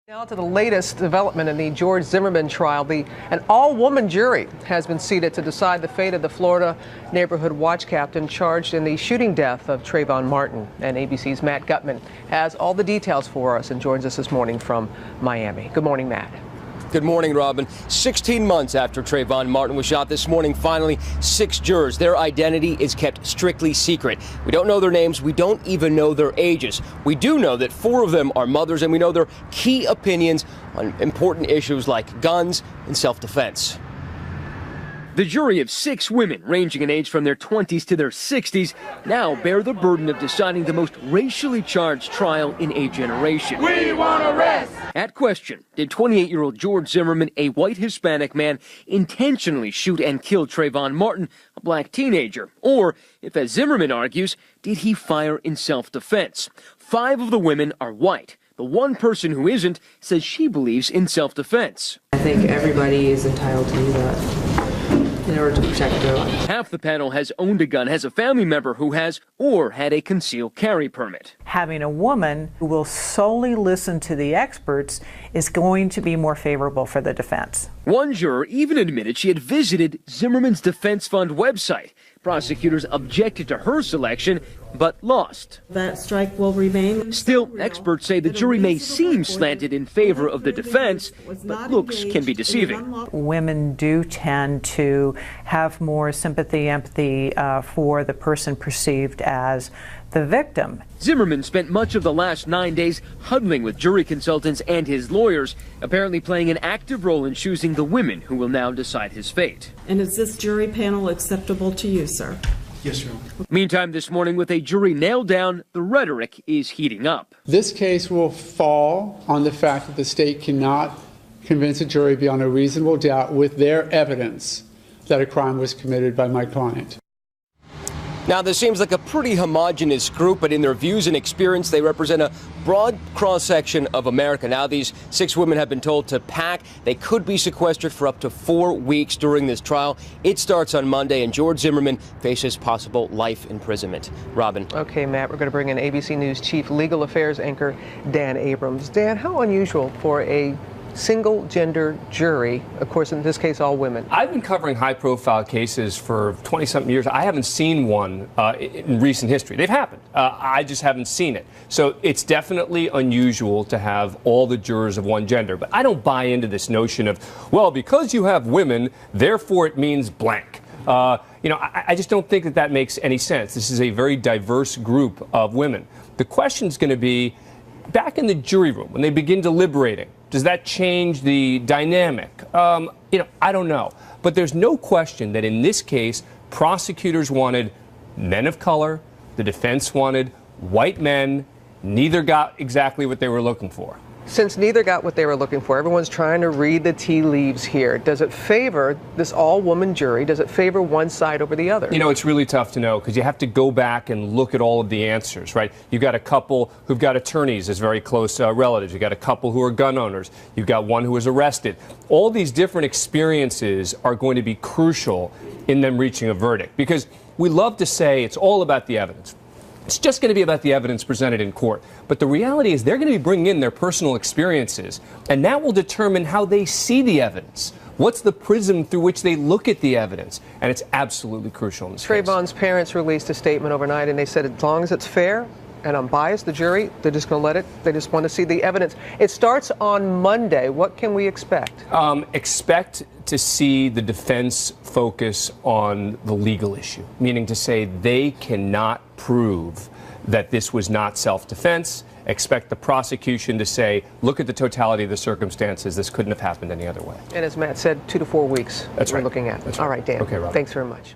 Now to the latest development in the George Zimmerman trial. An all-woman jury has been seated to decide the fate of the Florida neighborhood watch captain charged in the shooting death of Trayvon Martin. And ABC's Matt Gutman has all the details for us and joins us this morning from Miami. Good morning, Matt. Good morning, Robin. 16 months after Trayvon Martin was shot this morning, finally, 6 jurors. Their identity is kept strictly secret. We don't know their names. We don't even know their ages. We do know that 4 of them are mothers, and we know their key opinions on important issues like guns and self-defense. The jury of 6 women, ranging in age from their 20s to their 60s, now bear the burden of deciding the most racially charged trial in a generation. We want arrest! At question, did 28-year-old George Zimmerman, a white Hispanic man, intentionally shoot and kill Trayvon Martin, a black teenager? Or, if as Zimmerman argues, did he fire in self-defense? 5 of the women are white. The one person who isn't says she believes in self-defense. I think everybody is entitled to do that in order to protect their life. Half the panel has owned a gun, has a family member who has, or had a concealed carry permit. Having a woman who will solely listen to the experts is going to be more favorable for the defense. One juror even admitted she had visited Zimmerman's Defense Fund website. Prosecutors objected to her selection, but lost. That strike will remain. Still, experts say the jury may seem slanted in favor of the defense, but looks can be deceiving. Women do tend to have more sympathy, empathy for the person perceived as the victim. Zimmerman spent much of the last 9 days huddling with jury consultants and his lawyers, apparently playing an active role in choosing the women who will now decide his fate. And is this jury panel acceptable to you, sir? Yes, Your Honor. Meantime, this morning, with a jury nailed down, the rhetoric is heating up. This case will fall on the fact that the state cannot convince a jury beyond a reasonable doubt with their evidence that a crime was committed by my client. Now, this seems like a pretty homogenous group, but in their views and experience, they represent a broad cross-section of America. Now, these 6 women have been told to pack. They could be sequestered for up to 4 weeks during this trial. It starts on Monday, and George Zimmerman faces possible life imprisonment. Robin. Okay, Matt, we're going to bring in ABC News Chief Legal Affairs anchor Dan Abrams. Dan, how unusual for a single-gender jury, of course, in this case, all women. I've been covering high-profile cases for 20-something years. I haven't seen one in recent history. They've happened. I just haven't seen it. So it's definitely unusual to have all the jurors of one gender. But I don't buy into this notion of, well, because you have women, therefore it means blank. I just don't think that makes any sense. This is a very diverse group of women. The question is going to be, back in the jury room, when they begin deliberating, does that change the dynamic? I don't know. But there's no question that in this case, prosecutors wanted men of color, the defense wanted white men. Neither got exactly what they were looking for. Since neither got what they were looking for, everyone's trying to read the tea leaves here. Does it favor this all-woman jury? Does it favor one side over the other? You know, it's really tough to know because you have to go back and look at all of the answers, right? You've got a couple who've got attorneys as very close relatives. You've got a couple who are gun owners. You've got one who was arrested. All these different experiences are going to be crucial in them reaching a verdict because we love to say it's all about the evidence. It's just going to be about the evidence presented in court. But the reality is they're going to be bringing in their personal experiences, and that will determine how they see the evidence. What's the prism through which they look at the evidence? And it's absolutely crucial in this case. Trayvon's parents released a statement overnight, and they said as long as it's fair and unbiased, the jury, they're just going to let it. They just want to see the evidence. It starts on Monday. What can we expect? Expect to see the defense focus on the legal issue, meaning to say they cannot prove that this was not self-defense. Expect the prosecution to say, look at the totality of the circumstances. This couldn't have happened any other way. And as Matt said, 2 to 4 weeks. That's we're right. looking at. That's All right. right, Dan. Okay, Rob. Thanks very much.